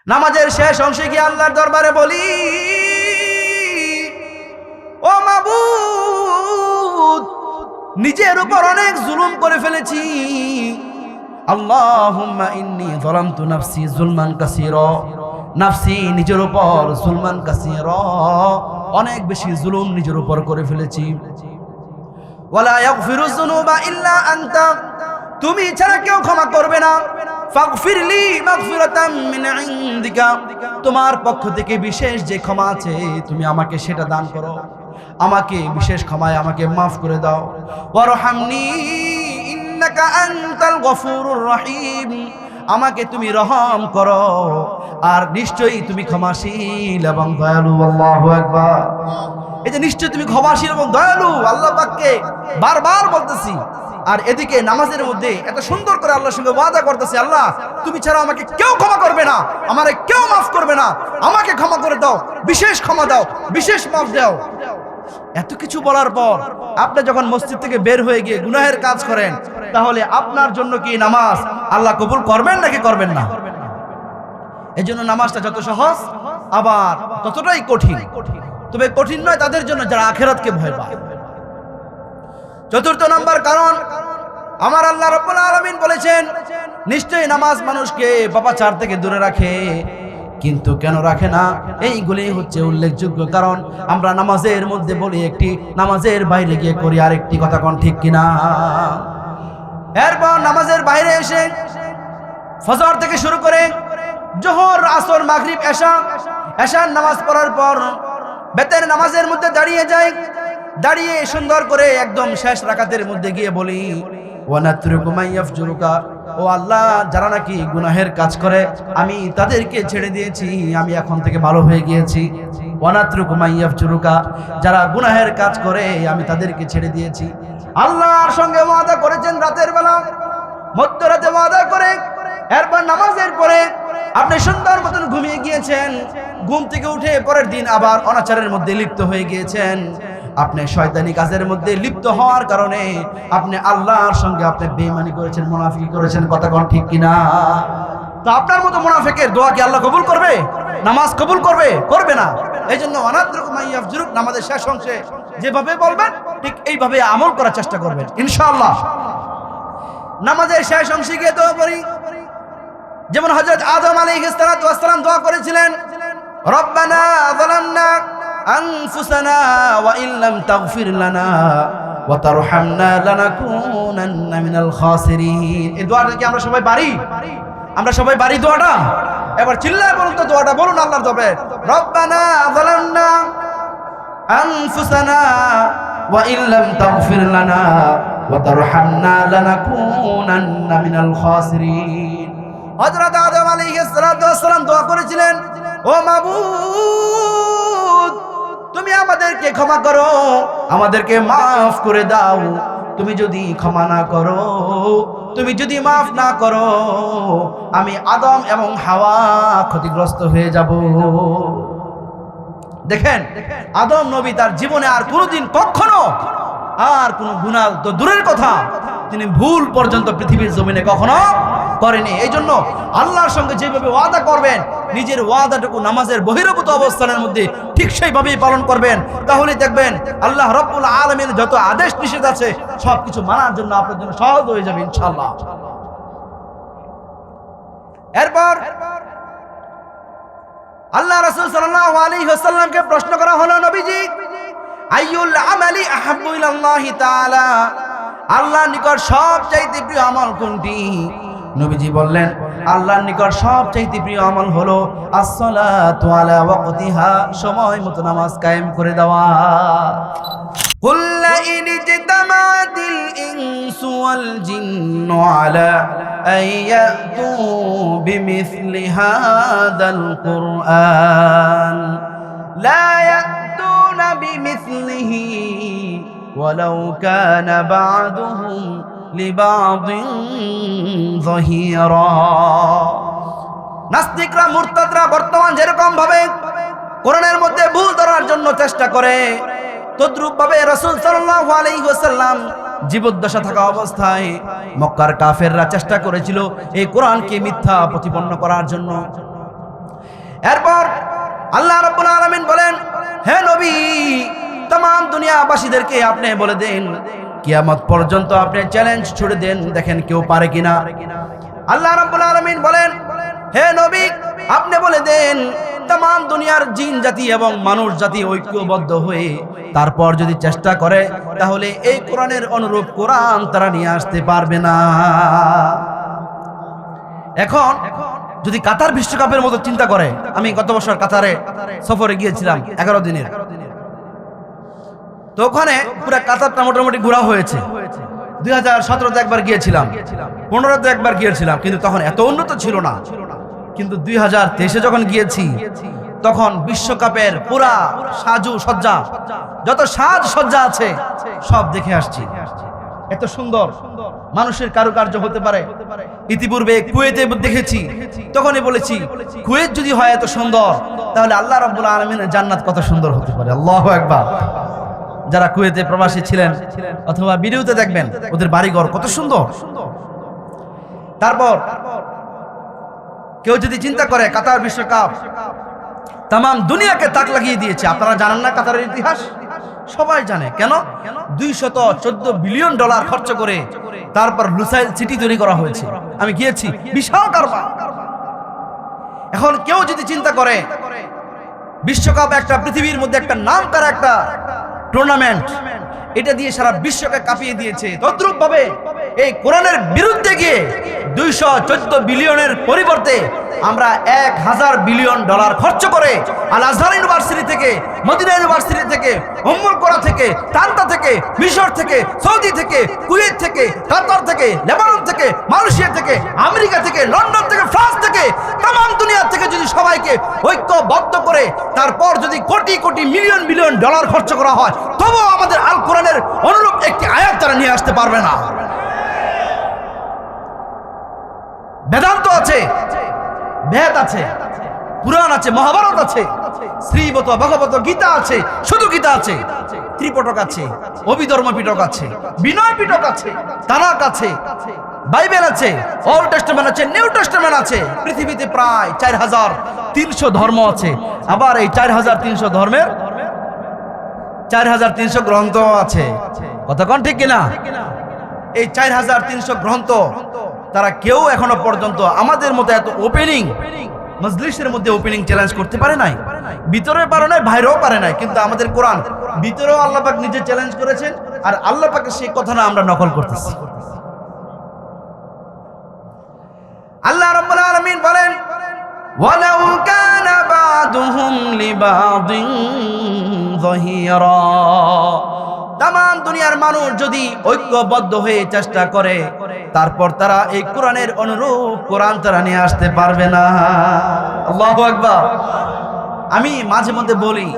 নামাজের শেষ অংশে গিয়ে আল্লাহর দরবারে বলি, ও মাবুদ, নিজের উপর অনেক জুলুম করে ফেলেছি। আল্লাহুম্মা ইন্নী যালামতু নাফসি যুলমান কাসীরা, নাফসি নিজের উপর যুলমান কাসীরা, অনেক বেশি জুলুম নিজের উপর করে ফেলেছি। ওয়ালা ইয়াগফিরুয যুনুবা ইল্লা আনতা, তুমি ছাড়া কেউ ক্ষমা করবে না। ফাগফিরলি মাগফিরাতাম মিন ইনদিকা, তোমার পক্ষ থেকে বিশেষ যে ক্ষমা আছে তুমি আমাকে সেটা দান করো, আমাকে বিশেষ ক্ষমায় আমাকে মাফ করে দাও। ওয়ারহামনি ইন্নাকা আনতাল গফুরুর রহিম, আমাকে তুমি রহম করো, আর নিশ্চয়ই তুমি ক্ষমাশীল এবং দয়ালু। আল্লাহু আকবার। এই যে নিশ্চয়ই তুমি ক্ষমাশীল এবং দয়ালু, আল্লাহ পাককে বারবার বলতেছি। আর এদিকে নামাজের মধ্যে এত সুন্দর করে আল্লাহর সঙ্গে ওয়াদা করতেছি, আল্লাহ তুমি ছাড়া আমাকে কেউ ক্ষমা করবে না, আমারে কেউ মাফ করবে না, আমাকে ক্ষমা করে দাও, বিশেষ ক্ষমা দাও, বিশেষ মাফ দাও। এত কিছু বলার পর আপনি যখন মসজিদ থেকে বের হয়ে গিয়ে গুনাহের কাজ করেন, তাহলে আপনার জন্য কি নামাজ আল্লাহ কবুল করবেন নাকি করবেন না? এজন্য নামাজটা যত সহজ আবার ততটাই কঠিন। তবে কঠিন নয় তাদের জন্য যারা আখিরাতকে ভয় পায়। চতুর্থ নম্বর কারণ, আমার আল্লাহ রাব্বুল আলামিন বলেছেন নিশ্চয়ই নামাজ মানুষকে পাপাচার থেকে দূরে রাখে। কিন্তু কেন রাখে না? এইগুলি হচ্ছে উল্লেখযোগ্য কারণ। আমরা নামাজের মধ্যে বলি একটি, নামাজের বাইরে গিয়ে করি আরেকটি। কথা কোন ঠিক কিনা? এরপর নামাজের বাইরে এসে ফজর থেকে শুরু করে জোহর, আসর, মাগরিব, এশার নামাজ পড়ার পর বেতের নামাজের মধ্যে দাঁড়িয়ে যাই, দাঁড়িয়ে সুন্দর করে একদম শেষ রাকাতের মধ্যে গিয়ে বলি, ওয়ানাতরুকু মাইয়াফজুরুকা, ও আল্লাহ যারা নাকি গুনাহের কাজ করে আমি তাদেরকে ছেড়ে দিয়েছি, আমি এখন থেকে ভালো হয়ে গিয়েছি। ওয়ানাতরুকু মাইয়াফজুরুকা, যারা গুনাহের কাজ করে আমি তাদেরকে ছেড়ে দিয়েছি। আল্লাহর সঙ্গে ওয়াদা করেছেন রাতের বেলা, মধ্যরাতে ওয়াদা করে এরপর নামাজের পরে আপনি সুন্দর মতন ঘুমিয়ে গিয়েছেন। ঘুম থেকে উঠে পরের দিন আবার অনাচারের মধ্যে লিপ্ত হয়ে গিয়েছেন। আপনি শয়তানি কাজের মধ্যে লিপ্ত হওয়ার কারণে আপনি আল্লাহর সঙ্গে আপনি বেঈমানি করেছেন, মুনাফিকি করেছেন। কথা কোন ঠিক কিনা? তো আপনার মতো মুনাফিকের দোয়া কি আল্লাহ কবুল করবে? নামাজ কবুল করবে? করবে না। এই জন্য ওয়ানাতরুকু মাইয়াফজুরুক, নামাজের শেষ অংশে যেভাবে বলবেন ঠিক এইভাবে আমল করার চেষ্টা করবেন ইনশাআল্লাহ। নামাজের শেষ অংশে গিয়ে দোয়া করি, যেমন হযরত আদম আলাইহিস সালাতু ওয়াস সালাম দোয়া করেছিলেন, রব্বানা যালামনা আনফুসানা ওয়া ইল্লাম তাগফির লানা ওয়া তারহামনা লানাকুনান্না মিনাল খাসিরিন। এই দোয়াটা কি আমরা সবাই পারি? আমরা সবাই পারি দোয়াটা? এবার চিল্লায় বলুন তো দোয়াটা, বলুন আল্লাহর দরবারে, রব্বানা যালামনা আনফুসানা ওয়া ইল্লাম তাগফির লানা ওয়া তারহামনা লানাকুনান্না মিনাল খাসিরিন। হযরত আদম আলাইহিস সালাতু ওয়াস সালাম দোয়া করেছিলেন, ও মাবুদ তুমি আমাদেরকে ক্ষমা করো, আমাদেরকে মাফ করে দাও। তুমি যদি ক্ষমা না করো, তুমি যদি মাফ না করো, আমি আদম এবং হাওয়া ক্ষতিগ্রস্ত হয়ে যাব। দেখেন আদম নবী তার জীবনে আর কোনোদিন কখনো আর কোনো গুনাহ তো দূরের কথা, তিনি ভুল পর্যন্ত পৃথিবীর জমিনে কখনো করেনি। এই জন্য আল্লাহর সঙ্গে যেভাবে ওয়াদা করবেন, নিজের ওয়াদাটুকু নামাজের বহির্ভূত অবস্থানের মধ্যে ঠিক সেইভাবেই পালন করবেন, তাহলে দেখবেন আল্লাহ রাব্বুল আলামিন যত আদেশ নিষেধ আছে সবকিছু মানার জন্য আপনার জন্য সহজ হয়ে যাবে ইনশাআল্লাহ। এরপর আল্লাহ রাসূল সাল্লাল্লাহু আলাইহি ওয়াসাল্লামকে প্রশ্ন করা হলো, নবীজি আইয়ুল আমালি আহাব্বু ইলাল্লাহি তাআলা, আল্লাহর নিকট সবচাইতে প্রিয় আমল কোনটি? নবীজি বললেন আল্লাহর নিকট সবচাইতে প্রিয় আমল হলো as-সালাতু আলা ওয়াক্তিহা, সময় মতো নামাজ কায়েম করে দেওয়া। কুল ইন ইজতামাআতিল ইনসু ওয়াল জিন্নু আলা আইয়াতু বিমিসলি হাদাল কুরআন লা ইয়াতুনা বিমিসলিহি ওয়ালাউ কানা বা'দুহুম লিবা'দিন যাহিরা। নাস্তিকরা, মুরতাদরা বর্তমান যেরকম ভাবে কোরআনের মধ্যে ভুল ধরার জন্য চেষ্টা করে, তদ্রূপ ভাবে রাসূল সাল্লাল্লাহু আলাইহি ওয়াসাল্লাম জীবদ্দশা থাকা অবস্থায় মক্কার কাফেররা চেষ্টা করেছিল এই কোরআনকে মিথ্যা প্রতিপন্ন করার জন্য। এরপর আল্লাহ রাব্বুল আলামিন বলেন, হে নবী, तमाम দুনিয়াবাসীদেরকে আপনি বলে দেন, কিয়ামত পর্যন্ত আপনি চ্যালেঞ্জ ছুড়ে দেন, দেখেন কেউ পারে কিনা। আল্লাহ রাব্বুল আলামিন বলেন, হে নবী, আপনি বলে দেন, तमाम দুনিয়ার জিন জাতি এবং মানুষ জাতি ঐক্যবদ্ধ হয়ে তারপর যদি চেষ্টা করে, তাহলে এই কোরআনের অনুরূপ কোরআন তারা নিয়ে আসতে পারবে না। এখন যদি কাতার বিশ্বকাপের মতো চিন্তা করে, আমি গত বছর কাতারে সফরে গিয়েছিলাম 11 দিনের, তো ওখানে পুরো কাতারটা মোটামুটি ঘোরা হয়েছে। 2017-তে একবার গিয়েছিলাম, 15-তে একবার গিয়েছিলাম, কিন্তু তখন এত উন্নত ছিল না। কিন্তু 2023-এ যখন গিয়েছি, তখন বিশ্বকাপের পুরা সাজু সজ্জা, যত সাজ সজ্জা আছে সব দেখে আসছি। এত সুন্দর মানুষের কারুকার্য হতে পারে। ইতিপূর্বে কুয়েতে দেখেছি, তখনই বলেছি কুয়েত যদি হয় এত সুন্দর, তাহলে আল্লাহ রাব্বুল আলামিনের জান্নাত কত সুন্দর হতে পারে। আল্লাহু আকবার। যারা কুয়েতে প্রবাসী ছিলেন অথবা ভিডিওতে দেখবেন, ওদের বাড়িঘর কত সুন্দর। তারপর কেউ যদি চিন্তা করে কাতার বিশ্বকাপ तमाम দুনিয়াকে তাক লাগিয়ে দিয়েছে। আপনারা জানেন না কাতারের ইতিহাস? সবাই জানে। কেন? $214 বিলিয়ন খরচ করে তারপর লুসাইল সিটি তৈরি করা হয়েছে। আমি গিয়েছি, বিশাল কারবার। এখন কেউ যদি চিন্তা করে বিশ্বকাপ একটা পৃথিবীর মধ্যে একটা নামকরা একটা টুর্নামেন্ট, এটা দিয়ে সারা বিশ্বকে কাঁপিয়ে দিয়েছে, তদ্রূপ ভাবে এই কোরআনের বিরুদ্ধে গিয়ে 214 বিলিয়নের পরিবর্তে আমরা $1000 বিলিয়ন খরচ করে আল আজহার ইউনিভার্সিটি থেকে, মদিনা ইউনিভার্সিটি থেকে, উম্মুল কোরা থেকে, তান্তা থেকে, মিশর থেকে, সৌদি থেকে, কুয়েত থেকে, কাতার থেকে, লেবানন থেকে, মালয়েশিয়া থেকে, আমেরিকা থেকে, লন্ডন থেকে, ফ্রান্স থেকে, तमाम দুনিয়া থেকে যদি সবাইকে ঐক্যবদ্ধ করে তারপর যদি crore crore million million dollar খরচ করা হয়, তবুও আমাদের আল কোরআনের অনুরূপ একটি আয়াত তারা নিয়ে আসতে পারবে না। বেদান্ত আছে, বেদ আছে, পুরাণ আছে, মহাভারত আছে, শ্রীমত ভগবত গীতা আছে, শুধু গীতা আছে, ত্রিপিটক আছে, অভিধর্ম পিটক আছে, বিনয় পিটক আছে, তারাক আছে, বাইবেল আছে, ওল্ড টেস্টামেন্ট আছে, নিউ টেস্টামেন্ট আছে। পৃথিবীতে প্রায় 4300 ধর্ম আছে। আবার এই 4300 ধর্মের 4300 গ্রন্থ আছে। কতক্ষণ ঠিক কিনা? এই 4300 গ্রন্থ তারা কেউ এখনো পর্যন্ত আমাদের মতো এত ওপেনিং মজলিসের মধ্যে ওপেনিং চ্যালেঞ্জ করতে পারে নাই। ভিতরে পারে নাই, বাইরেও পারে নাই। কিন্তু আমাদের কোরআন ভিতরেও আল্লাহ পাক নিজে চ্যালেঞ্জ করেছেন, আর আল্লাহ পাকের সেই কথা না আমরা নকল করতেছি। আল্লাহ রাব্বুল আলামিন বলেন, ওয়ালাউ কানা বাদুহুম লিবাদিন যাহিরা, तमाम দুনিয়ার মানুষ যদি ঐক্যবদ্ধ হয়ে চেষ্টা করে, তারপর তারা এই কোরআনের অনুরূপ কোরআন তারা নিয়ে আসতে পারবে না। আল্লাহু আকবার। আমি মাঝে মধ্যে বলি,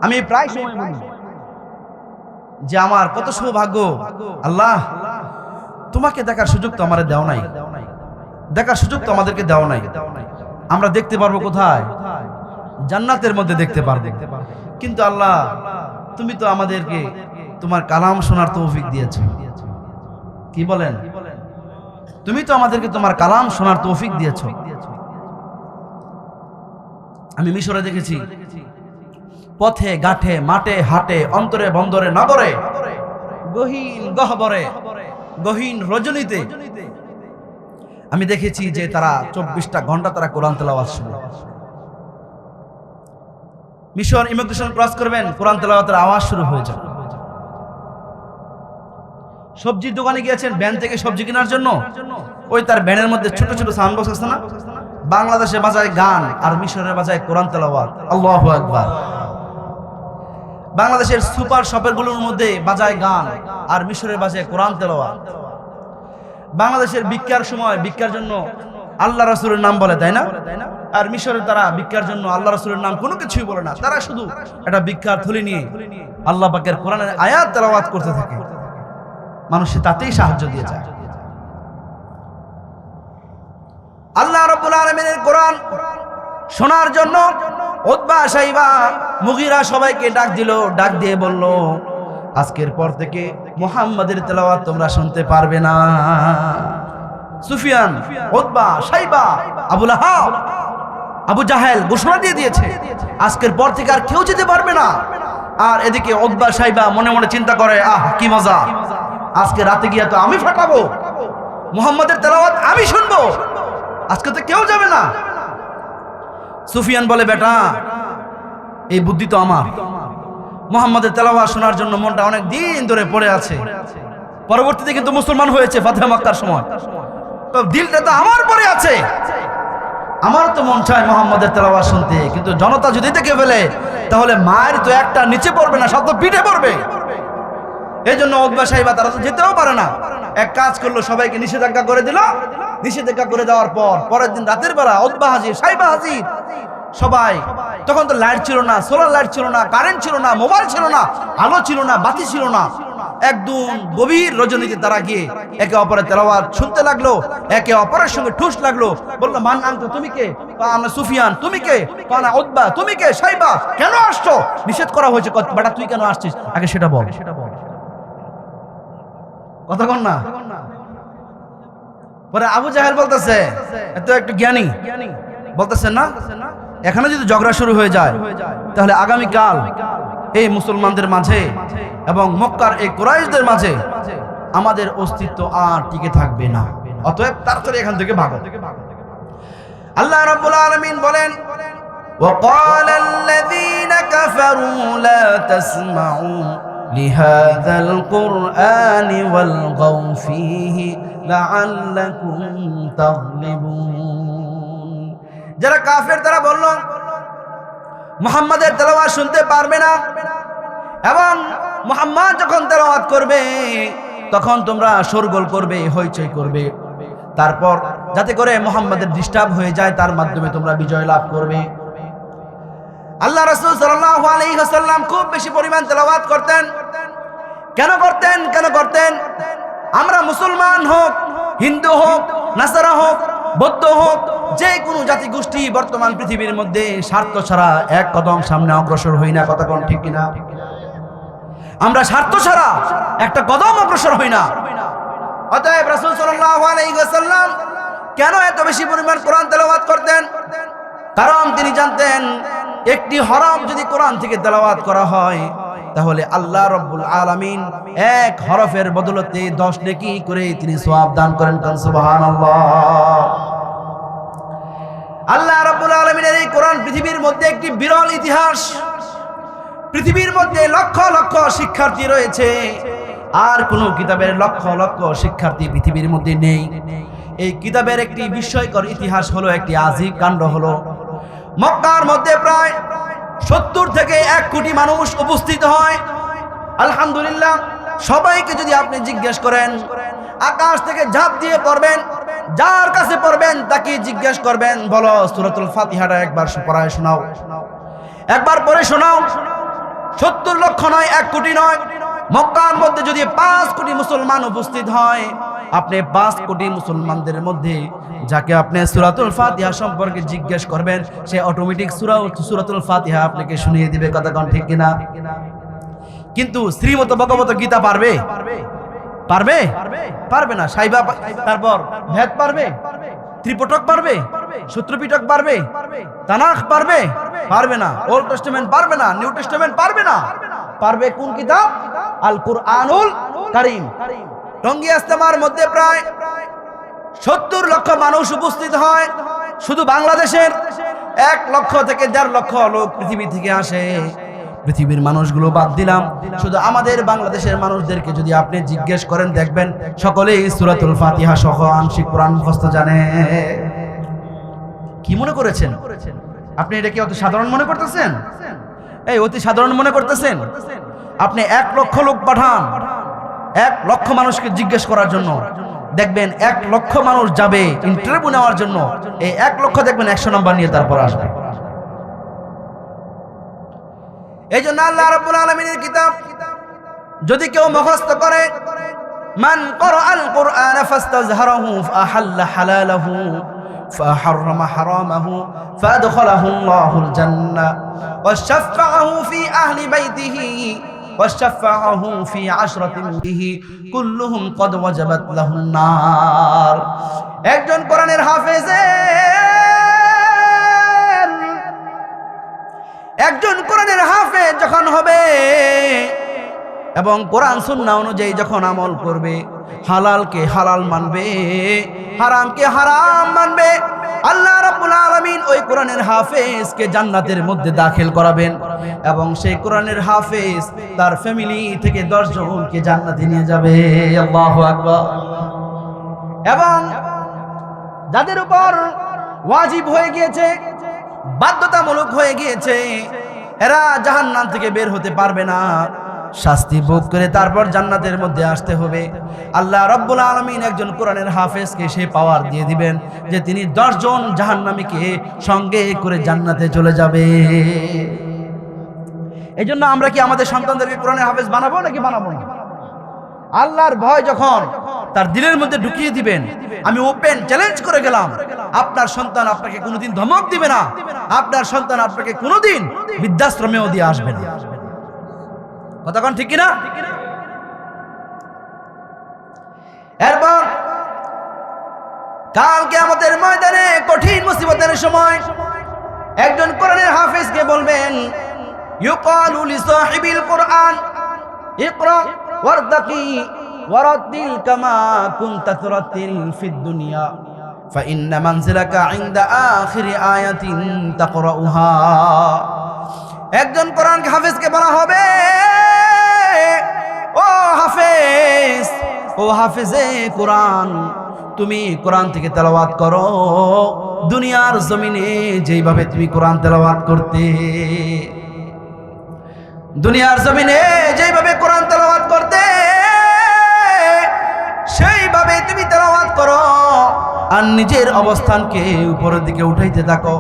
আমি প্রায় সময় বলি যে আমার কত সৌভাগ্য, আল্লাহ তোমাকে দেখার সুযোগ তো আমাদের দেও নাই, দেখার সুযোগ তো আমাদেরকে দেও নাই। আমরা দেখতে পারবো কোথায়? জান্নাতের মধ্যে দেখতে পারবো। কিন্তু আল্লাহ তুমি তো আমাদেরকে তোমার কালাম শোনার তৌফিক দিয়েছো। কি বলেন? তুমি তো আমাদেরকে তোমার কালাম শোনার তৌফিক দিয়েছো। আমি মিশরে দেখেছি, পথে ঘাটে, মাঠে হাটে, অন্তরে বন্দরে নগরে, গহীন গহ্বরে, গহীন রজনীতে আমি দেখেছি যে তারা 24টা ঘন্টা তারা কোরআন তেলাওয়াত শুনে। মিশন ইমিগ্রেশন ক্রস করবেন, কোরআন তেলাওয়াতের আওয়াজ শুরু হয়ে যাবে। সবজির দোকানে গিয়েছেন ভ্যান থেকে সবজি কেনার জন্য, ওই তার ভ্যানের মধ্যে ছোট ছোট সাউন্ড বক্স আছে না, বাংলাদেশে বাজায় গান আর মিশরে বাজায় কোরআন তেলাওয়াত। আল্লাহু আকবার। বাংলাদেশের সুপার শপের গুলোর মধ্যে বাজায় গান আর মিশরে বাজায় কোরআন তেলাওয়াত। বাংলাদেশের ভিক্ষার সময় ভিক্ষার জন্য আল্লাহ রাসূলের নাম বলে, তাই না? আর মিশরে তারা ভিক্ষার জন্য আল্লাহ রাসূলের নাম কোনো কিছুই বলে না, তারা শুধু একটা ভিক্ষার থলি নিয়ে আল্লাহ পাকের কোরআনের আয়াত তেলাওয়াত করতে থাকে। মানুষ তাতেই সাহায্য দিয়ে যায়। আল্লাহ রাব্বুল আলামিনের কোরআন শোনার জন্য উতবা, শাইবা, মুগীরা সবাইকে ডাক দিল। ডাক দিয়ে বলল, আজকের পর থেকে মুহাম্মাদের তেলাওয়াত তোমরা শুনতে পারবে না। সুফিয়ান, উতবা, শাইবা, আবু লাহাব আবু জাহেল ঘোষণা দিয়ে দিয়েছে আজকের পর থেকে আর কেউ যেতে পারবে না। আর এদিকে উতবা সাইবা মনে মনে চিন্তা করে, আহ কি মজা, আজকে রাতে গিয়ে তো আমি ফাটাবো, মুহাম্মাদের তেলাওয়াত আমি শুনবো, আজকে তো কেউ যাবে না। সুফিয়ান বলে, বেটা এই বুদ্ধি তো আমার, মুহাম্মাদের তেলাওয়াত শোনার জন্য মনটা অনেক দিন ধরে পড়ে আছে। পরবর্তীতে কিন্তু মুসলমান হয়েছে ফাতহে মক্কার সময়, তো দিলটা তো আমার পড়ে আছে, আমার তো মন চায় মুহাম্মাদের তেলাওয়াত শুনতে, কিন্তু জনতা যদি দেখে ফেলে তাহলে মায়ের তো একটা নিচে পড়বে না, সব তো পিঠে পড়বে। এই জন্য উতবা সাইবা তারা তো যেতেও পারে না। এক কাজ করলো, সবাইকে নিষেধাজ্ঞা করে দিল। নিষেধাজ্ঞা করে দেওয়ার পর পরের দিন রাতের বেলা উতবা হাজির, সাইবা হাজির, সবাই। তখন তো লাইট ছিল না, সোলার লাইট ছিল না, কারেন্ট ছিল না, মোবাইল ছিল না, আলো ছিল না, বাতি ছিল না। একদম গভীর রজনীতে তারা গিয়ে একে অপরের তেলাওয়াত শুনতে লাগলো, একে অপরের সঙ্গে ঠুস লাগলো। বললো, মান আনতা, তুমি কে? আমরা সুফিয়ান। তুমি কে? না উতবা। তুমি কে? সাইবা। কেন আসছো? নিষেধ করা হয়েছে। বেটা তুই কেন আসছিস, আগে সেটা বল। কথা কন না। পরে আবু জাহেল বলতেছে, এত একটু জ্ঞানী, বলতেছেন না এখানে যদি ঝগড়া শুরু হয়ে যায় তাহলে আগামীকাল এই মুসলমানদের মাঝে এবং মক্কার এই কুরাইশদের মাঝে আমাদের অস্তিত্ব আর টিকে থাকবে না, অতএব তাড়াতাড়ি এখান থেকে ভাগো। আল্লাহ রাব্বুল আলামিন বলেন, وقال الذين كفروا لا تسمعوا لهذا القرآن والغوا فيه لعلكم تغلبون। যারা কাফের তারা বলল মুহাম্মাদের তেলাওয়াত শুনতে পারবে না, এবং মুহাম্মদ যখন তেলাওয়াত করবে তখন তোমরা শোরগোল করবে, হইচই করবে, তারপর যাতে করে মুহাম্মাদের ডিস্টার্ব হয়ে যায়, তার মাধ্যমে তোমরা বিজয় লাভ করবে। আল্লাহ রাসূল সাল্লাল্লাহু আলাইহি ওয়াসাল্লাম খুব বেশি পরিমাণ তেলাওয়াত করতেন। কেন করতেন? আমরা মুসলমান হোক, হিন্দু হোক, নাসারা হোক, বৌদ্ধ হোক, যে কোনো জাতি গোষ্ঠী বর্তমান পৃথিবীর মধ্যে স্বার্থ ছাড়া এক কদম সামনে অগ্রসর হই না। কথা কোন ঠিক কিনা? আমরা স্বার্থ ছাড়া একটা কদম অগ্রসর হই না। অতএব রাসূল সাল্লাল্লাহু আলাইহি ওয়াসাল্লাম কেন এত বেশি পরিমাণ কোরআন তেলাওয়াত করতেন? কারণ তিনি জানতেন একটি হরফ যদি কোরআন থেকে তেলাওয়াত করা হয় তাহলে আল্লাহ রাব্বুল আলামিন এক হরফের বদলতে 10 নেকি করে তিনি সওয়াব দান করেন। সুবহানাল্লাহ। আল্লাহ রাব্বুল আলামিনের এই কোরআন পৃথিবীর মধ্যে একটি বিরল ইতিহাস। পৃথিবীর মধ্যে লক্ষ লক্ষ শিক্ষার্থী রয়েছে, আর কোন কিতাবের লক্ষ লক্ষ শিক্ষার্থী পৃথিবীর মধ্যে নেই। এই কিতাবের একটি বিস্ময়কর ইতিহাস হলো, একটি আজিব কাণ্ড হলো, মক্কার মধ্যে প্রায় 70 থেকে 1 কোটি মানুষ উপস্থিত হয়। আলহামদুলিল্লাহ, সবাইকে যদি আপনি জিজ্ঞেস করেন, আকাশ থেকে ঝাঁপ দিয়ে পড়বেন, যার কাছে পড়বেন তাকে জিজ্ঞেস করবেন, বলো সূরাতুল ফাতিহাটা একবার পড়ায় শোনাও, একবার পড়ে শোনাও। 70 লক্ষ নয়, 1 কোটি নয়, মক্কার মধ্যে যদি 5 কোটি মুসলমান উপস্থিত হয়, আপনি 5 কোটি মুসলমানদের মধ্যে যাকে আপনি সূরাতুল ফাতিহা সম্পর্কে জিজ্ঞেস করবেন, সে অটোমেটিক সূরাতুল ফাতিহা আপনাকে শুনিয়ে দিবে। কথা কোন ঠিক কিনা? কিন্তু শ্রীমত ভগবত গীতা পারবে? পারবে না। সাইবা, তারপর ভেদ পারবে? ত্রিপিটক পারবে? সূত্রপিটক পারবে? তানাখ পারবে? পারবে না। ওল্ড টেস্টামেন্ট পারবে না, নিউ টেস্টামেন্ট পারবে না। পারবে কোন কিতাব? আল কুরআনুল কারীম। টঙ্গী ইজতেমার মধ্যে প্রায় 70 লক্ষ মানুষ উপস্থিত হয়। শুধু বাংলাদেশের 1 লক্ষ থেকে 1.5 লক্ষ লোক পৃথিবী থেকে আসে। পৃথিবীর মানুষগুলো বাদ দিলাম, শুধু আমাদের বাংলাদেশের মানুষদেরকে যদি আপনি জিজ্ঞেস করেন, দেখবেন সকলেই সূরাতুল ফাতিহা সহ আংশিক কোরআন মুখস্থ জানে। কি মনে করেছেন আপনি? এটা কি অতি সাধারণ মনে করতেছেন? এই অতি সাধারণ মনে করতেছেন? আপনি 1 লক্ষ লোক পাঠান 1 লক্ষ মানুষকে জিজ্ঞেস করার জন্য, দেখবেন 1 লক্ষ মানুষ যাবে ইন্টারভিউ নেওয়ার জন্য। এই 1 লক্ষ দেখবেন 100 নম্বর নিয়ে তারপর আসবে। এই জন্য আল্লাহ রাব্বুল আলামিনের কিতাব যদি কেউ মুখস্থ করে, মান ক্বরাআল কুরআন ফাস্তাযহারাহু ফাহাল্লা হালালাহু ফাহাররামা হারামাহু ফাদখালাহু আল্লাহুল জান্নাহ ওয়াশফাআহু ফি আহলি বাইতিহি ওয়াশফাআহু ফি 10রাতিন বিহি কুল্লুহুম ক্বাদ ওয়াজাবাত লাহুন নার। একজন কোরআনের হাফেজে এবং কোরআন সুন্নাহ অনুযায়ী যখন আমল করবে, হালালকে হালাল মানবে, হারামকে হারাম মানবে, আল্লাহ রাব্বুল আলামিন ওই কোরআনের হাফেজকে জান্নাতের মধ্যে দাখিল করাবেন এবং সেই কোরআনের হাফেজ তার ফ্যামিলি থেকে 10 জনকে জান্নাতে নিয়ে যাবে। আল্লাহু আকবার। এবং যাদের উপর ওয়াজিব হয়ে গিয়েছে, বাধ্যতামূলক হয়ে গিয়েছে, এরা জাহান্নাম থেকে বের হতে পারবে না, শাস্তি ভোগ করে তারপর জান্নাতের মধ্যে আসতে হবে। আল্লাহ রাব্বুল আলামিন একজন কোরআনের হাফেজকে সে পাওয়ার দিয়ে দিবেন যে তিনি 10 জন জাহান্নামীকে সঙ্গে করে জান্নাতে চলে যাবে। এই জন্য আমরা কি আমাদের সন্তানদেরকে কোরআনের হাফেজ বানাবো নাকি বানাবো না? আল্লাহর ভয় যখন তার দিলের মধ্যে ঢুকিয়ে দিবেন, আমি ওপেন চ্যালেঞ্জ করে গেলাম, আপনার সন্তান আপনাকে কোনোদিন ধমক দিবে না, আপনার সন্তান আপনাকে কোনোদিন বৃদ্ধাশ্রমেও দিয়ে আসবে না। কথা কোন ঠিক কিনা? এরপর কাল কিয়ামতের ময়দানে কঠিন মুসিবতের সময় একজন কোরআনের হাফেজকে বলবেন, ইউকালু লিসাহিবিল কোরআন ইকরা ওয়ারতাকি ওয়ারাতিল কামা কুনতা তুরাতিল ফিদ দুনিয়া ফাইন্না মানজিলাকা ইনদা আখিরি আয়াতিন তাকরাউহা। একজন কোরআন হাফেজকে বলা হবে, ও হাফেজ, ও হাফেজে কোরআন, তুমি কোরআন থেকে তেলাওয়াত করো দুনিয়ার জমিনে যেইভাবে তুমি কোরআন তেলাওয়াত করতে, দুনিয়ার জমিনে যেইভাবে কোরআন তেলাওয়াত করতে সেইভাবে তুমি তেলাওয়াত করো আর নিজের অবস্থানকে উপরের দিকে উঠাইতে থাকো,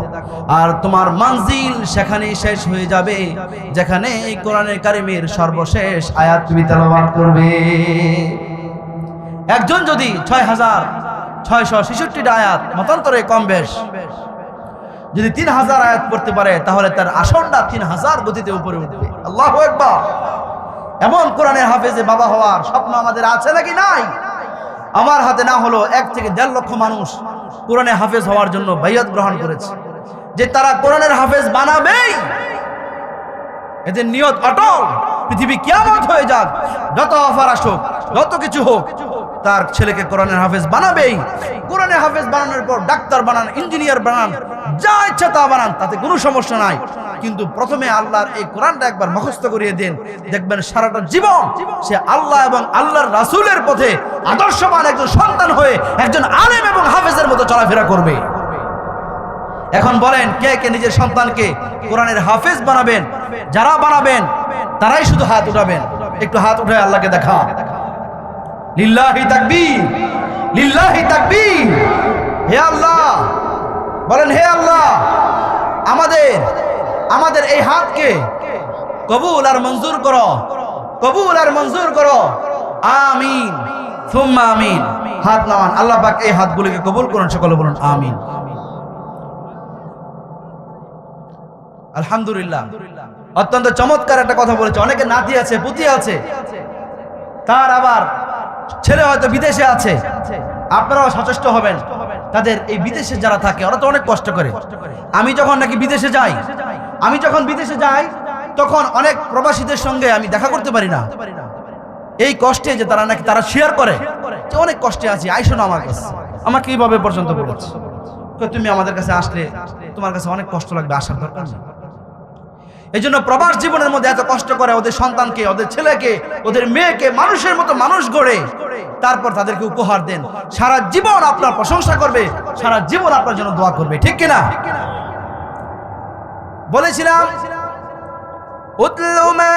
আর তোমার মানজিল সেখানেই শেষ হয়ে যাবে যেখানে এই কোরআনের কারিমের সর্বশেষ আয়াত তুমি তেলাওয়াত করবে। একজন যদি 6666টা আয়াত মতান্তরে কম বেশ যদি 3000 আয়াত পড়তে পারে তাহলে তার আসনটা 3000 গতিতে উপরে উঠবে। আল্লাহু আকবার। এমন কোরআনের হাফেজে বাবা হওয়ার স্বপ্ন আমাদের আছে নাকি নাই? আমার হাতে না হলো 1 থেকে 1.5 লক্ষ মানুষ কোরআনে হাফেজ হওয়ার জন্য বাইয়াত গ্রহণ করেছে যে তারা কোরআনের হাফেজ বানাবেই। এদের নিয়ত অটল, পৃথিবী কিয়ামত হয়ে যাক, যত অফার আসুক, যত কিছু হোক, তার ছেলেকে কোরআনের হাফেজ বানাবেই। কোরআনের হাফেজ বানানোর পর ডাক্তার বানান, ইঞ্জিনিয়ার বানান, যা ইচ্ছা তা বানান, তাতে কোনো সমস্যা নাই, কিন্তু প্রথমে আল্লাহর এই কোরআনটা একবার মুখস্থ করিয়ে দেন, দেখবেন সারাটা জীবন সে আল্লাহ এবং আল্লাহর রাসূলের পথে আদর্শবান একজন সন্তান হয়ে একজন আলেম এবং হাফেজের মতো চলাফেরা করবে। এখন বলেন, কে কে নিজের সন্তানকে কোরআনের হাফেজ বানাবেন? যারা বানাবেন তারাই শুধু হাত উঠাবেন। একটু হাত উঠায় আল্লাহকে দেখা। লিল্লাহি তাকবীর, লিল্লাহি তাকবীর। হে আল্লাহ, বলেন হে আল্লাহ, আমাদের এই হাতকে কবুল আর মঞ্জুর করো, কবুল আর মঞ্জুর করো। আমিন সুম্মা আমিন। হাত নামান। আল্লাহ পাক এই হাতগুলোকে কবুল করুন। সকলে বলুন আমিন। আলহামদুলিল্লাহ। অত্যন্ত চমৎকার একটা কথা বলেছে। অনেকে নাতি আছে, পুতি আছে, তার আবার ছেলে হয়তো বিদেশে আছে। আপনারাও সচেষ্ট হবেন। তাদের এই বিদেশে যারা থাকে ওরা তো অনেক কষ্ট করে। আমি যখন বিদেশে যাই তখন অনেক প্রবাসীদের সঙ্গে আমি দেখা করতে পারি না। এই কষ্টে যে তারা শেয়ার করে যে অনেক কষ্টে আছি, আইসো না আমার কাছে। আমাকে এইভাবে পর্যন্ত বলেছে, তুমি আমাদের কাছে আসলে তোমার কাছে অনেক কষ্ট লাগবে, আসার দরকার নেই। এই জন্য প্রবাস জীবনের মধ্যে এত কষ্ট করে ওদের সন্তানকে, ওদের ছেলেকে, ওদের মেয়েকে মানুষের মতো মানুষ গড়ে তারপর তাদেরকে উপহার দেন। সারা জীবন আপনার প্রশংসা করবে, সারা জীবন আপনার জন্য দোয়া করবে, ঠিক কিনা? বলেছিলাম, উতলু মা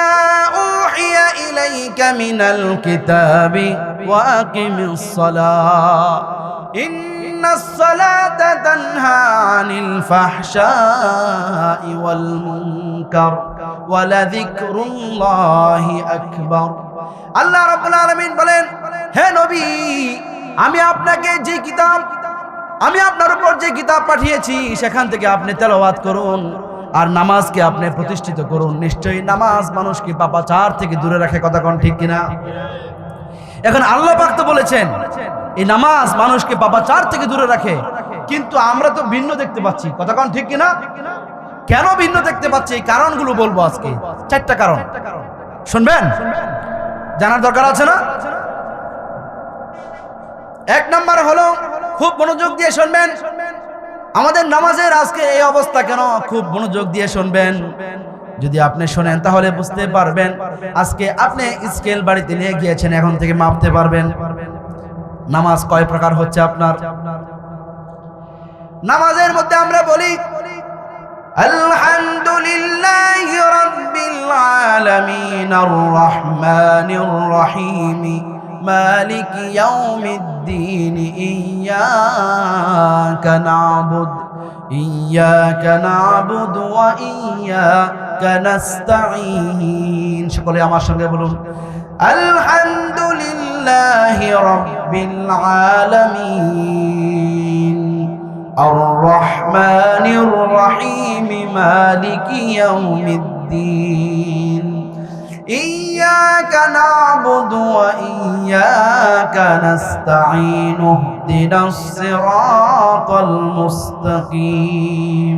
উহিয়া ইলাইকা মিনাল কিতাবি ওয়া আকিমিস সালাহ ইন্নাস সালাতা তানহা আনিল ফাহশাই ওয়াল মুনকার ওয়া লাযিকরুল্লাহি আকবার। আল্লাহ রাব্বুল আলামিন বলেন, হে নবী, আমি আপনার উপর যে কিতাব পাঠিয়েছি সেখান থেকে আপনি তেলাওয়াত করুন আর নামাজকে আপনি প্রতিষ্ঠিত করুন। নিশ্চয়ই নামাজ মানুষকে পাপাচার থেকে দূরে রাখে। কথা কোন ঠিক কিনা? এখন আল্লাহ পাক তো বলেছেন এই নামাজ মানুষকে পাপাচার থেকে দূরে রাখে, কিন্তু আমরা তো ভিন্ন দেখতে পাচ্ছি। কথা কোন ঠিক কিনা? কেন ভিন্ন দেখতে পাচ্ছি এই কারণগুলো বলবো আজকে। 4টা কারণ শুনবেন। জানার দরকার আছে না? এক নাম্বার হলো, খুব মনোযোগ দিয়ে শুনবেন, আমাদের নামাজের আজকে এই অবস্থা কেন? খুব মনোযোগ দিয়ে শুনবেন। যদি আপনি শোনেন তাহলে বুঝতে পারবেন। আজকে আপনি স্কেল বাড়িতে নিয়ে গিয়েছেন, এখন থেকে মাপতে পারবেন নামাজ কয় প্রকার হচ্ছে আপনার। নামাজের মধ্যে আমরা বলি আলহামদুলিল্লাহি রাব্বিল আলামিন আর রহমানির রহিম মালিক ইয়াউমিদ্দিন ইয়াকা না'বুদু ওয়া ইয়াকা নাস্তাঈন। সকলে আমার সঙ্গে বলুন আলহামদুলিল্লাহি রাব্বিল আলামিন আর রহমানির রহিম মালিক ইয়াউমিদ্দিন ইয়াকা না'বুদু ওয়া ইয়াকা নাস্তাঈন ইহদিনাস সিরাতাল মুস্তাকিম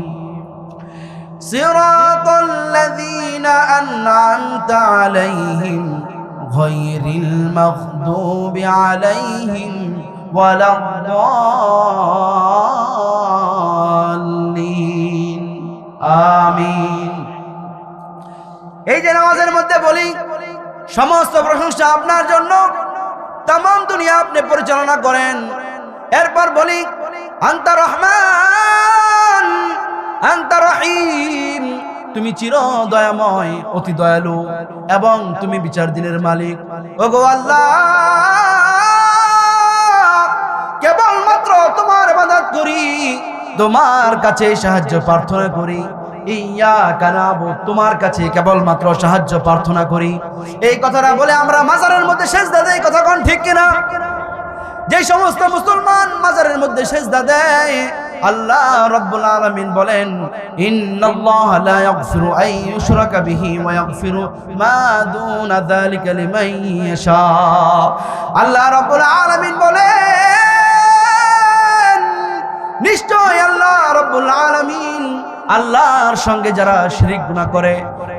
সিরাতাল লাযীনা আন'আমতা আলাইহিম গায়রিল মাগদুবি আলাইহিম ওয়ালাদ-দাল্লিন। আমিন। এই যে নামাজের মধ্যে বলি সমস্ত প্রশংসা আপনার জন্য, तमाम দুনিয়া আপনি পরিচালনা করেন। এরপর বলি আনতা রহমান আনতা রহিম, তুমি চির দয়াময়, অতি দয়ালু এবং তুমি বিচার দিনের মালিক। ওগো আল্লাহ, কেবলমাত্র তোমার ইবাদত করি, তোমার কাছে সাহায্য প্রার্থনা করি। ইয়াকা না'বুদু, তোমার কাছে কেবলমাত্র সাহায্য প্রার্থনা করি। এই কথাটা বলে আমরা মাজারের মধ্যে সিজদা দেই, কথা কোন ঠিক কিনা? যে সমস্ত মুসলমান মাজারের মধ্যে সিজদা দেয়, আল্লাহ রাব্বুল আলামিন বলেন ইন্নাল্লাহা লা ইয়াগফিরু আন ইউশরাকা বিহি ওয়া ইয়াগফিরু মা দুনা যালিকা লিমান ইয়াশা। আল্লাহ রাব্বুল আলামিন বলেন নিশ্চয় আল্লাহ রাব্বুল আলামিন আল্লাহর সঙ্গে যারা শিরিক গুনাহ করে,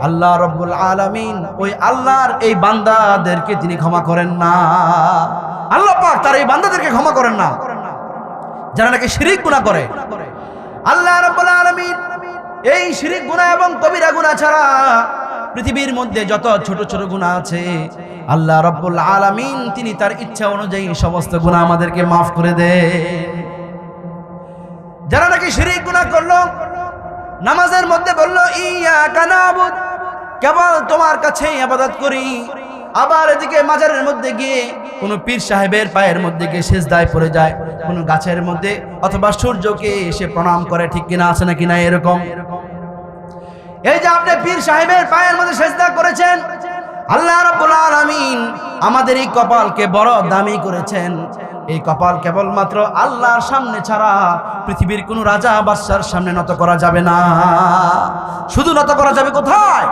আল্লাহ রাব্বুল আলামিন ওই আল্লাহর এই বান্দাদেরকে তিনি ক্ষমা করেন না। আল্লাহ পাক তার এই বান্দাদেরকে ক্ষমা করেন না যারা নাকি শিরিক গুনাহ করে। আল্লাহ রাব্বুল আলামিন এই শিরিক গুনাহ এবং কবিরা গুনাহ ছাড়া পৃথিবীর মধ্যে যত ছোট ছোট গুনাহ আছে, আল্লাহ রাব্বুল আলামিন তিনি তার ইচ্ছা অনুযায়ী সমস্ত গুনাহ আমাদেরকে মাফ করে দেন। যারা নাকি শিরিক গুনাহ করলো, নামাজের মধ্যে বলল ইয়াকা না'বুদু, কেবল তোমার কাছেই ইবাদত করি, আবার এদিকে মাজারের মধ্যে গিয়ে কোনো পীর সাহেবের পায়ের মধ্যে গিয়ে সিজদায় পড়ে যায়, কোনো গাছের মধ্যে অথবা সূর্যকে এসে প্রণাম করে, ঠিক কিনা? আছে না কিনা এরকম? এই যে আপনি পীর সাহেবের পায়ের মধ্যে সিজদা করেছেন, আল্লাহ রাব্বুল আলামিন আমাদের এই কপালকে বড় দামি করেছেন। এই কপাল কেবলমাত্র আল্লাহর সামনে ছাড়া পৃথিবীর কোন রাজা বাদশার সামনে নত করা যাবে না। শুধু নত করা যাবে কোথায়?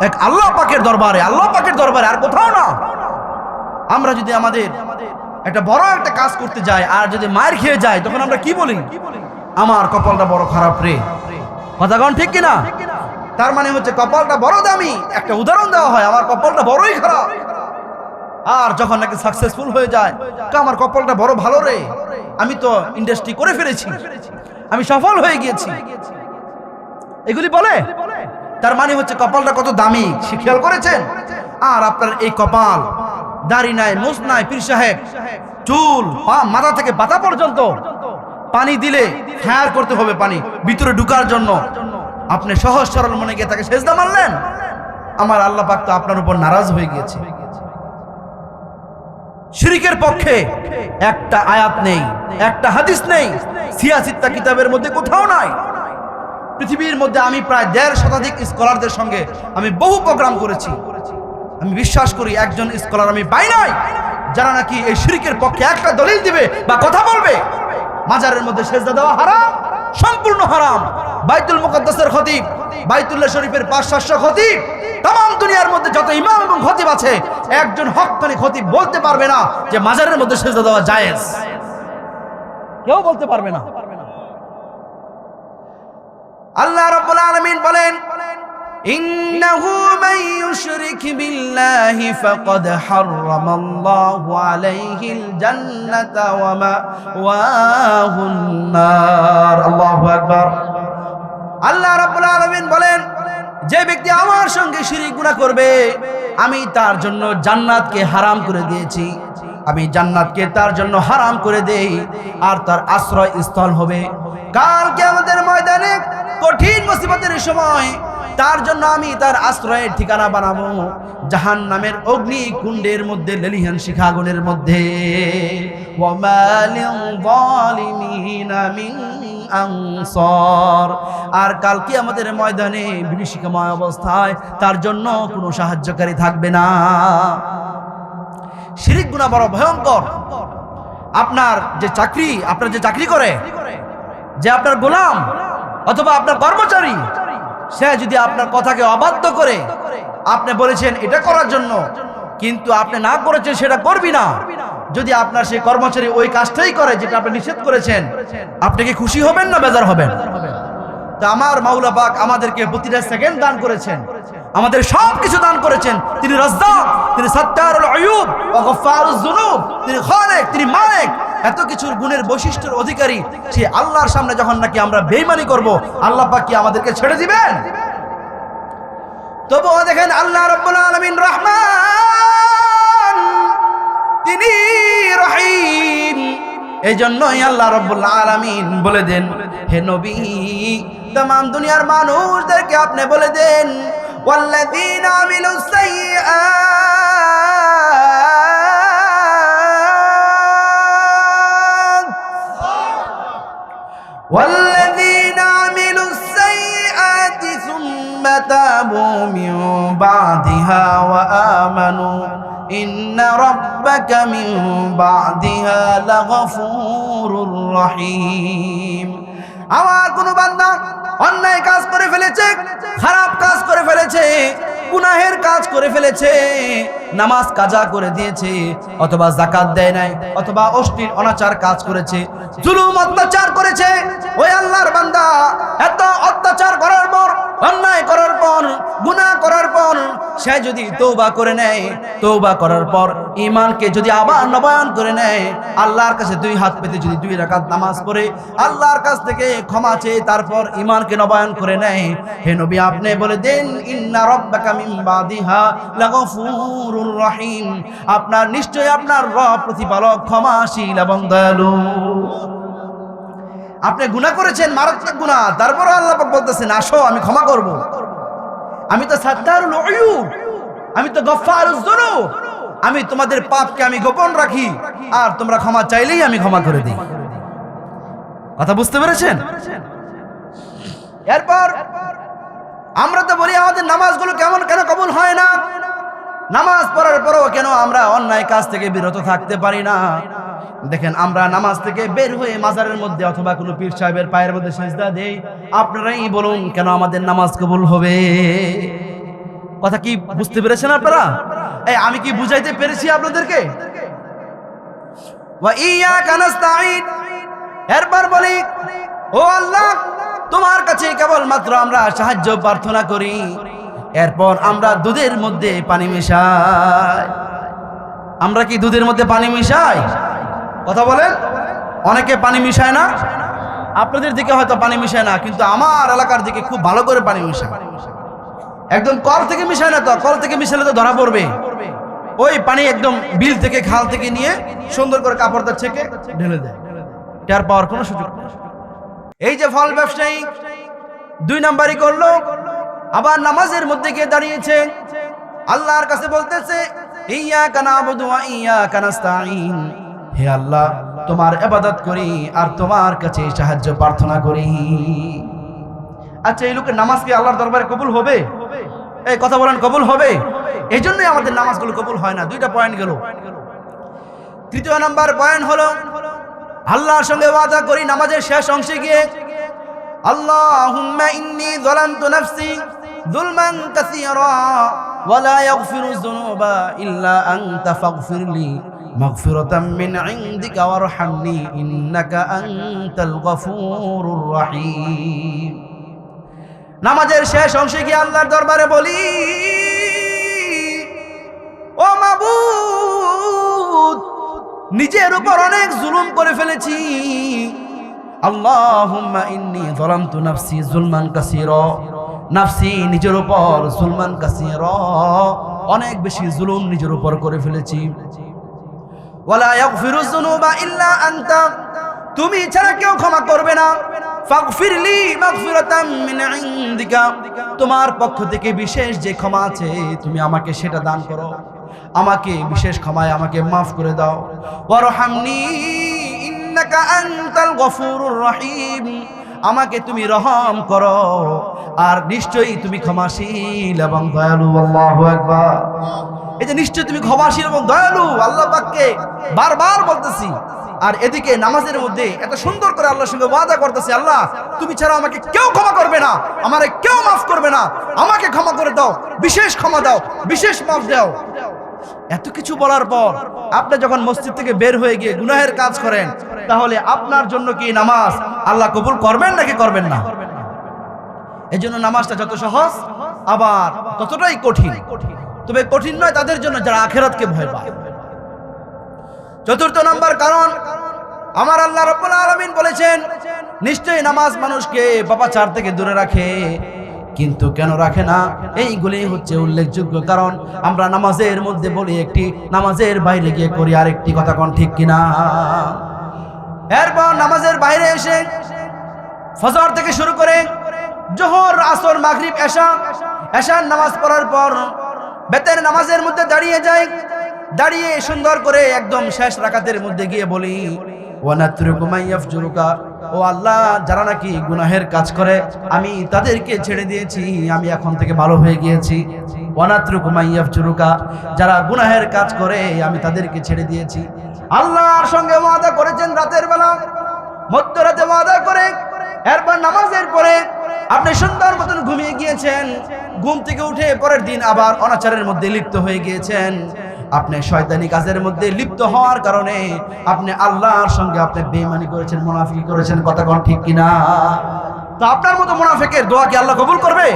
এক আল্লাহ পাকের দরবারে, আল্লাহ পাকের দরবারে, আর কোথাও না। আমরা যদি আমাদের একটা বড় একটা কাজ করতে যাই আর যদি মার খেয়ে যাই, তখন আমরা কি বলি? আমার কপালটা বড় খারাপ রে। কথা কোন ঠিক কিনা? তার মানে হচ্ছে কপালটা বড় দামি। একটা উদাহরণ দেওয়া হয়, আমার কপালটা বড়ই খারাপ। আর যখন নাকি সাকসেসফুল হয়ে যায়, আমার কপালটা বড় ভালো রে, আমি তো ইন্ডাস্ট্রি করে ফেলেছি, আমি সফল হয়ে গিয়েছি, এগুলি বলে। তার মানে হচ্ছে কপালটা কত দামি, সে খেয়াল করেছেন? আর আপনার এই কপাল, দাড়ি নাই, মুছ নাই, পীর সাহেব চুল পা মাথা থেকে পাতা পর্যন্ত পানি দিলে ফায়ার করতে হবে, পানি ভিতরে ঢুকার জন্য। আপনি সহজ সরল মনে গিয়ে তাকে সেজদা মারলেন, আমার আল্লাহ পাক তো আপনার উপর নারাজ হয়ে গিয়েছে। শিরকের পক্ষে একটা আয়াত নেই, একটা হাদিস নেই, সিয়াসিত্তা কিতাবের মধ্যে কোথাও নাই। পৃথিবীর মধ্যে আমি প্রায় 1.5 শতাধিক স্কলারদের সঙ্গে আমি বহু প্রোগ্রাম করেছি। আমি বিশ্বাস করি একজন স্কলার আমি পাই নাই যারা নাকি এই শিরকের পক্ষে একটা দলিল দিবে বা কথা বলবে। মাজারের মধ্যে সেজদা দেওয়া হারাম, সম্পূর্ণ হারাম। বাইতুল মুকাদ্দাসের খতিব, বাইতুল্লাহ শরীফের 500 খতিব, तमाम দুনিয়ার মধ্যে যত ইমাম এবং খতিব আছে, একজন হক্কানি খতিব বলতে পারবে না যে মাজারের মধ্যে সিজদা দেওয়া জায়েজ। কেউ বলতে পারবে না। আল্লাহ রাব্বুল আলামিন বলেন ইন্নাহু মান ইউশরিক বিল্লাহি ফাকাদ হারামাল্লাহু আলাইহিল জান্নাতা ওয়া মাওয়াহুন নার। আল্লাহু আকবার। আল্লাহ রাব্বুল আলামিন বলেন, যে ব্যক্তি আমার সঙ্গে শিরক গুনাহ করবে আমি তার জন্য জান্নাতকে হারাম করে দিয়েছি, আমি জান্নাতকে তার জন্য হারাম করে দেই, আর তার আশ্রয় স্থল হবে কাল কিয়ামতের ময়দানে কঠিন মুসিবতের সময় তার জন্য আমি তার আশ্রয়ের ঠিকানা বানাবো জাহান্নামের অগ্নি কুণ্ডের মধ্যে, লেলিহান শিখাগুনের মধ্যে। ওয়া মা লিল যালিমিনা মিন আনসার, আর কাল কিয়ামতের ময়দানে বিভীষিকাময় অবস্থায় তার জন্য কোনো সাহায্যকারী থাকবে না। শিরক গুনাহ বড় ভয়ঙ্কর। আপনার যে চাকরি করে, যে আপনার গোলাম অথবা আপনার কর্মচারী, সে যদি আপনার কথাকে অবাধ্য করে, আপনি বলেছেন এটা করার জন্য কিন্তু আপনি না করেছেন সেটা করবি না, যদি আপনার সেই কর্মচারী ওই কাজটাই করে যেটা আপনি নিষেধ করেছেন, আপনি কি খুশি হবেন না বেজার হবেন? তা আমার মাওলা পাক আমাদেরকে প্রতিটা সেকেন্ড দান করেছেন, আমাদের সব কিছু দান করেছেন। তিনি রাজ্জাক, তিনি সাত্তারুল আয়ুব ওয়া গফফারুজ যুনুব, তিনি খালিক, তিনি মালিক, এত কিছুর গুণের বৈশিষ্ট্যের অধিকারী। সেই আল্লাহর সামনে যখন নাকি আমরা বেঈমানি করব, আল্লাহ পাক কি আমাদেরকে ছেড়ে দিবেন? তবুও দেখেন আল্লাহ রাব্বুল আলামিন রহমান, তিনি রহিম। এই জন্যই আল্লাহ রাব্বুল আলামিন বলে দেন, হে নবী, तमाम দুনিয়ার মানুষদেরকে আপনি বলে দেন, ওয়াল্লাযীনা আমিলুস সাইয়্যাত ওয়াল্লাযীনা আমিলুস সাইয়্যাতি সুম্মা তাবু মিন বাদিহা ওয়া আমানু ইন্না রাব্বাকা মিন বাদিহা লাগফুরুর রহিম। আমার কোন বান্দা অন্যায় কাজ করে ফেলেছে, খারাপ কাজ করে ফেলেছে, গুনাহের কাজ করে ফেলেছে, নামাজ কাজা করে দিয়েছে, অথবা যাকাত দেয় নাই, অথবা অশ্লীল অনাচার কাজ করেছে, জুলুম অত্যাচার করেছে, ওই আল্লাহর বান্দা এত অত্যাচার করার পর, অন্যায় করার পর, গুনাহ করার পর সে যদি তওবা করে নেয়, তওবা করার পর ঈমানকে যদি আবার নবায়ন করে নেয়, আল্লাহর কাছে দুই হাত পেতে যদি 2 রাকাত নামাজ পড়ে আল্লাহর কাছ থেকে ক্ষমা চেয়ে তারপর ঈমানকে নবায়ন করে নেয়, হে নবী আপনি বলে দেন, ইন্না রাব্বাকা মিন বাদিহা লাগফুরুর রহিম, আপনার নিশ্চয় আপনার রব প্রতিপালক ক্ষমাশীল এবং দয়ালু। আপনি গুনাহ করেছেন, মারাত্মক গুনাহ, তারপর আল্লাহ পাক বলতেছেন আসো আমি ক্ষমা করব। আমি তো সাত্তারুল আয়ুব, আমি তো গফফারুজ যুনুব, আমি তোমাদের পাপকে আমি গোপন রাখি, আর তোমরা ক্ষমা চাইলেই আমি ক্ষমা করে দিই। কথা বুঝতে পেরেছেন? এরপর আমরা তো বলি আমাদের নামাজগুলো কেন কবুল হয় না? নামাজ পড়ার পরও কেন আমরা অন্যায় কাজ থেকে বিরত থাকতে পারি না? দেখেন আমরা নামাজ থেকে বের হয়ে মাজারের মধ্যে অথবা কোনো পীর সাহেবের পায়ের মধ্যে সিজদা দেই, আপনারাই বলুন কেন আমাদের নামাজ কবুল হবে? কথা কি বুঝতে পেরেছেন আপনারা? আমি কি বুঝাইতে পেরেছি আপনাদেরকে? ওয়া ইয়্যাকা নাস্তাঈন, এরপর বলি ও আল্লাহ তোমার কাছে কেবলমাত্র আমরা সাহায্য প্রার্থনা করি। এরপর আমরা দুধের মধ্যে পানি মিশাই। আমরা কি দুধের মধ্যে পানি মিশাই? কথা বলেন। অনেকে পানি মিশায় না, আপনাদের দিকে হয়তো পানি মিশায় না, কিন্তু আমার এলাকার দিকে খুব ভালো করে পানি মিশায়। একদম কল থেকে মিশায় না, তো কল থেকে মিশালে তো ধরা পড়বে। ওই পানি একদম বিল থেকে খাল থেকে নিয়ে সুন্দর করে কাপড়টা ছেঁকে ঢেলে দেয়, টের পাওয়ার কোনো সুযোগ নেই। এই যে ফল ব্যবসায়ী 2 নাম্বারই করলো, আবার নামাজের মধ্যে গিয়ে দাঁড়িয়েছে, আল্লাহর কাছে বলতেছে ইয়্যাকা না'বুদু ওয়া ইয়্যাকা নাস্তাঈন, হে আল্লাহ তোমার ইবাদত করি আর তোমার কাছে সাহায্য প্রার্থনা করি। আচ্ছা এই লোকের নামাজ কি আল্লাহর দরবারে কবুল হবে? এই কথা বলেন, কবুল হবে? এই জন্যই আমাদের নামাজগুলো কবুল হয় না। 2টা পয়েন্ট গেল। 3য় নাম্বার পয়েন্ট হলো আল্লাহর সঙ্গে ওয়াদা করি নামাজের শেষ অংশে গিয়ে, আল্লাহুম্মা ইন্নী যালামতু নাফসি যুলমান কাসীরা ওয়া লা ইয়াগফিরুয যুনুবা ইল্লা আনতা ফাগফিরলি মাগফিরাতাম মিন ইনদিকা ওয়ারহামনি ইন্নাকা আনতাল গফুরুর রহিম। নামাজের শেষ অংশে গিয়ে আল্লাহর দরবারে বলি, ও মাবুদ, নিজের উপর অনেক জুলুম করে ফেলেছি। আল্লাহুম্মা ইন্নী যালামতু নাফসি যুলমান কাসীরা, নাফসি নিজের উপর যুলমান কাসীরা, অনেক বেশি জুলুম নিজের উপর করে ফেলেছি। ওয়ালা ইয়াগফিরুয যুনুবা ইল্লা আনতা, তুমি ছাড়া কেউ ক্ষমা করবে না। ফাগফিরলি মাগফিরাতাম মিন ইনদিকা, তোমার পক্ষ থেকে বিশেষ যে ক্ষমা আছে তুমি আমাকে সেটা দান করো, আমাকে বিশেষ ক্ষমায় আমাকে মাফ করে দাও। ওয়ারহামনি ইন্নাকা আনতাল গফুরুর রহিম, আমাকে তুমি রহম করো, আর নিশ্চয়ই তুমি ক্ষমাশীল এবং দয়ালু। আল্লাহু আকবার। এই যে নিশ্চয়ই তুমি ক্ষমাশীল এবং দয়ালু, আল্লাহ পাককে বারবার বলতেছি। আর এদিকে নামাজের মধ্যে এত সুন্দর করে আল্লাহর সঙ্গে ওয়াদা করতেছি, আল্লাহ তুমি ছাড়া আমাকে কেউ ক্ষমা করবে না, আমারে কেউ মাফ করবে না, আমাকে ক্ষমা করে দাও, বিশেষ ক্ষমা দাও, বিশেষ মাফ দাও। এত কিছু বলার পর আপনি যখন মসজিদ থেকে বের হয়ে গিয়ে গুনাহের কাজ করেন, তাহলে আপনার জন্য কি নামাজ আল্লাহ কবুল করবেন নাকি করবেন না? এজন্য নামাজটা যত সহজ আবার ততটাই কঠিন। তবে কঠিন নয় তাদের জন্য যারা আখিরাতকে ভয় পায়। চতুর্থ নম্বর কারণ, আমার আল্লাহ রাব্বুল আলামিন বলেছেন নিশ্চয়ই নামাজ মানুষকে পাপাচার থেকে দূরে রাখে। কিন্তু কেন রাখে না? এইগুলি হচ্ছে উল্লেখযোগ্য কারণ। আমরা নামাজের মধ্যে বলি একটি, নামাজের বাইরে গিয়ে করি আরেকটি। কথা কোন ঠিক কিনা? এরপর নামাজের বাইরে এসে ফজর থেকে শুরু করে জোহর, আসর, মাগরিব, এশার নামাজ পড়ার পর বেতের নামাজের মধ্যে দাঁড়িয়ে যাই, দাঁড়িয়ে সুন্দর করে একদম শেষ রাকাতের মধ্যে গিয়ে বলি, ওয়ানাতরুকু মাইয়াফজুরুকা, ও আল্লাহ যারা নাকি গুনাহের কাজ করে আমি তাদেরকে ছেড়ে দিয়েছি, আমি এখন থেকে ভালো হয়ে গিয়েছি। ওয়ানাতরুকু মাইয়াফজুরুকা, যারা গুনাহের কাজ করে আমি তাদেরকে ছেড়ে দিয়েছি। আল্লাহর সঙ্গে ওয়াদা করেছেন রাতের বেলা, মধ্যরাতে ওয়াদা করে এরপর নামাজের পরে আপনি সুন্দর মতন ঘুমিয়ে গিয়েছেন, ঘুম থেকে উঠে পরের দিন আবার অনাচারের মধ্যে লিপ্ত হয়ে গিয়েছেন। আপনি শয়তানি কাজের মধ্যে লিপ্ত হওয়ার কারণে আপনি আল্লাহর সঙ্গে আপনি বেঈমানি করেছেন, মুনাফিকি করেছেন। কথা কোন ঠিক কিনা? তো আপনার মতো মুনাফিকের দোয়া কি আল্লাহ কবুল করবে?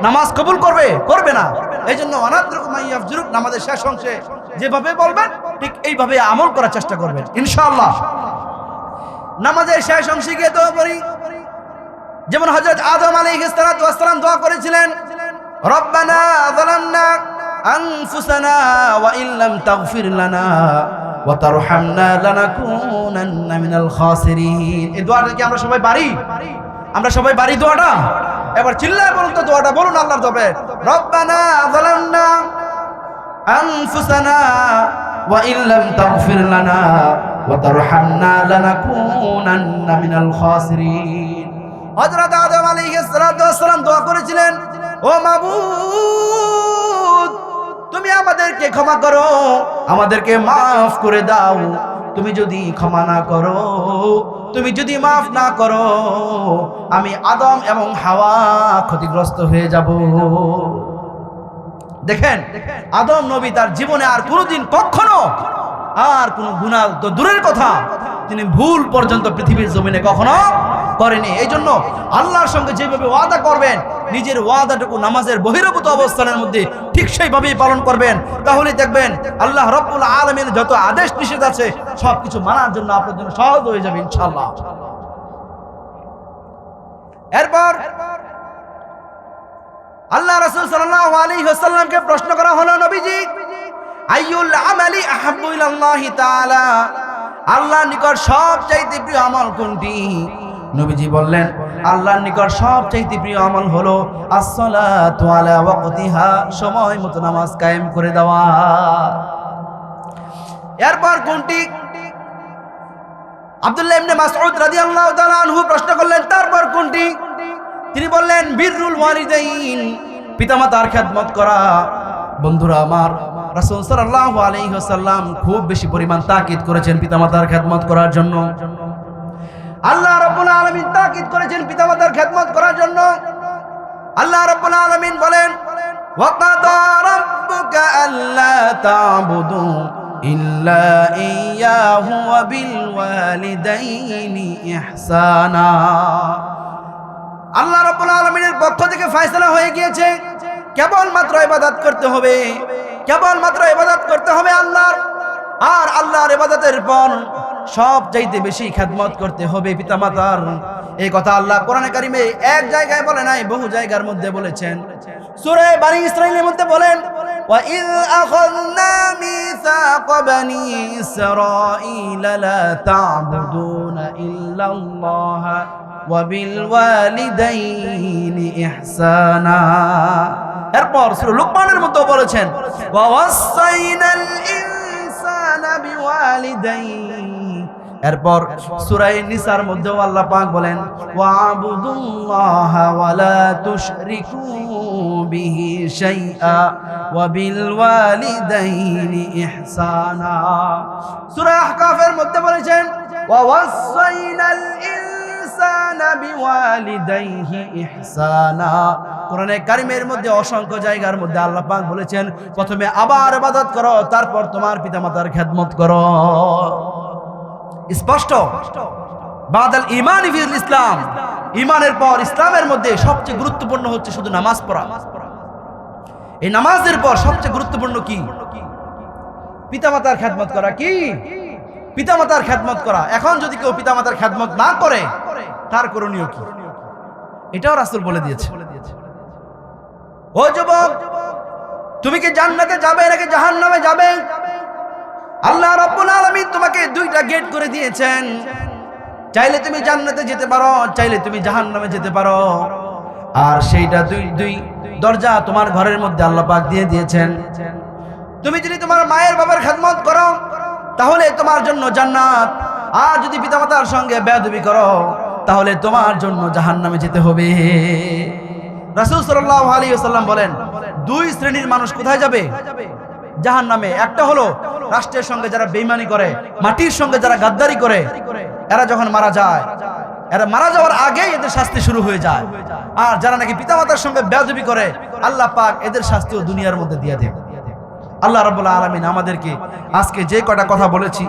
নামাজ কবুল করবে? করবে না। এই জন্য ওয়ানাতরুকু মাইয়াফজুরুক, নামাজের শেষ অংশে যেভাবে বলবেন ঠিক এইভাবে আমল করার চেষ্টা করবেন ইনশাআল্লাহ। নামাজের শেষ অংশে গিয়ে দোয়া করি, যেমন হযরত আদম আলাইহিস সালাতু ওয়াস সালাম দোয়া করেছিলেন, রব্বানা যালামনা আনফুসানা ওয়া ইল্লাম তাগফির লানা ওয়া তারহামনা লানাকুনান্না মিনাল খাসিরিন। এই দোয়াটা কি আমরা সবাই পারি? আমরা সবাই পারি দোয়াটা? এবার চিল্লায় বলুন তো দোয়াটা, বলুন আল্লাহর দরবারে, রব্বানা যালামনা আনফুসানা ওয়া ইল্লাম তাগফির লানা ওয়া তারহামনা লানাকুনান্না মিনাল খাসিরিন। হযরত আদম আলাইহিস সালাতু ওয়াস সালাম দোয়া করেছিলেন, ও মাবুদ তুমি আমাদেরকে ক্ষমা করো, আমাদেরকে মাফ করে দাও। তুমি যদি ক্ষমা না করো, তুমি যদি মাফ না করো, আমি আদম এবং হাওয়া ক্ষতিগ্রস্ত হয়ে যাব। দেখেন আদম নবী তার জীবনে আর কোনোদিন কখনো আর কোনো গুনাহ তো দূরের কথা, তিনি ভুল পর্যন্ত পৃথিবীর জমিনে কখনো করেনি। এই জন্য আল্লাহর সঙ্গে যেভাবে ওয়াদা করবেন, নিজের ওয়াদাটুকু নামাজের বহির্ভূত অবস্থানের মধ্যে ঠিক সেইভাবেই পালন করবেন, তাহলে দেখবেন আল্লাহ রাব্বুল আলামিন যত আদেশ নিষেধ আছে সবকিছু মানার জন্য আপনার জন্য সহজ হয়ে যাবে ইনশাআল্লাহ। এরপর আল্লাহ রাসূল সাল্লাল্লাহু আলাইহি ওয়াসাল্লামকে প্রশ্ন করা হলো, নবীজি আইয়ুল আমালি আহাব্বু ইলাল্লাহি তাআলা, আল্লাহর নিকট সবচাইতে প্রিয় আমল কোনটি? নবীজি বললেন আল্লাহর নিকট সবচাইতে প্রিয় আমল হলো as-সালাতু আলা ওয়াক্তিহা, সময় মতো নামাজ কায়েম করে দেওয়া। এরপর কোনটি? আব্দুল্লাহ ইবনে মাসউদ রাদিয়াল্লাহু তাআলা আনহু প্রশ্ন করলেন, তারপর কোনটি? তিনি বললেন বিররুল ওয়ালিদাইন, পিতামাতার খেদমত করা। বন্ধুরা আমার, রাসূল সাল্লাল্লাহু আলাইহি ওয়াসাল্লাম খুব বেশি পরিমাণ তাকিদ করেছেন পিতামাতার খেদমত করার জন্য। আল্লাহ রাব্বুল আলামিন তাকিদ করেছেন পিতামাতার খেদমত করার জন্য। আল্লাহ রাব্বুল আলামিন বলেন, ওয়া কাদা রাব্বুকা আল্লা তা'বুদু ইল্লা ইয়্যাহু ওয়া বিল ওয়ালিদাইনি ইহসানা। আল্লাহ রাব্বুল আলামিনের পক্ষ থেকে ফয়সালা হয়ে গিয়েছে কেবলমাত্র ইবাদত করতে হবে, কেবলমাত্র ইবাদত করতে হবে আল্লাহর। আর আল্লাহর ইবাদতের পর সবচাইতে বেশি খেদমত করতে হবে পিতামাতার। এই কথা আল্লাহ কোরআনে কারিমে এক জায়গায় বলে নাই, বহু জায়গার মধ্যে বলেছেন। সূরা বনী ইসরাঈলের মধ্যে বলেন, ওয়া ইয আখাযনা মিসাকা বনী ইসরাঈলা লা তা'বুদুনা ইল্লাল্লাহ ওয়া বিল ওয়ালিদাইনি ইহসানা। এরপর সূরা লুকমানের মধ্যে বলেছেন, ওয়া ওয়াসাইনাল ইনসানা বিওয়ালিদাইহি। এরপর সূরা নিসার মধ্যে আল্লাহ পাক বলেন, ওয়া'বুদুল্লাহা ওয়া লা তুশরিকু বিহি শাইআ ওয়া বিল ওয়ালিদাইনি ইহসানা। সূরা আহকাফের মধ্যে বলেছেন, ওয়া ওয়াসাইনাল ইনসানা বিওয়ালিদাইহি ইহসানা। কোরআনে কারিমের মধ্যে অসংখ্য জায়গার মধ্যে আল্লাহ পাক বলেছেন, প্রথমে আবার ইবাদত করো, তারপর তোমার পিতামাতার খেদমত করো। স্পষ্ট। বাদাল ঈমানি ফিল ইসলাম, ঈমানের পর ইসলামের মধ্যে সবচেয়ে গুরুত্বপূর্ণ হচ্ছে শুধু নামাজ পড়া। এই নামাজের পর সবচেয়ে গুরুত্বপূর্ণ কি? পিতামাতার খেদমত করা। কি? পিতামাতার খেদমত করা। এখন যদি কেউ পিতামাতার খেদমত না করে, তার করণীয় কি? এটাও রাসূল বলে দিয়েছে। ও যুবক, তুমি কি জান্নাতে যাবে নাকি জাহান্নামে যাবে? আল্লাহ রাব্বুল আলামিন তোমাকে দুইটা গেট করে দিয়েছেন। চাইলে তুমি জান্নাতে যেতে পারো, চাইলে তুমি জাহান্নামে যেতে পারো। আর সেইটা দুই দরজা তোমার ঘরের মধ্যে আল্লাহ পাক দিয়ে দিয়েছেন। তুমি যদি তোমার মায়ের বাবার খেদমত করো, তাহলে তোমার জন্য জান্নাত। আর যদি পিতামাতার সঙ্গে বেয়াদবি করো, তাহলে তোমার জন্য জাহান্নামে যেতে হবে। রাসূল সাল্লাল্লাহু আলাইহি ওয়াসাল্লাম বলেন, দুই শ্রেণীর মানুষ কোথায় যাবে? জাহান্নামে। একটা হলো রাষ্ট্রের সঙ্গে যারা বেঈমানি করে, মাটির সঙ্গে যারা গাদ্দারি করে, এরা যখন মারা যায়, এরা মারা যাওয়ার আগেই এদের শাস্তি শুরু হয়ে যায়। আর যারা নাকি পিতামাতার সঙ্গে বেয়াদবি করে, আল্লাহ পাক এদের শাস্তিও দুনিয়ার মধ্যে দিয়ে দেন। আল্লাহ রাব্বুল আলামিন আমাদেরকে আজকে যে কটা কথা বলেছি,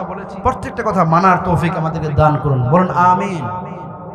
প্রত্যেকটা কথা মানার তৌফিক আমাদেরকে দান করুন। বলুন আমিন।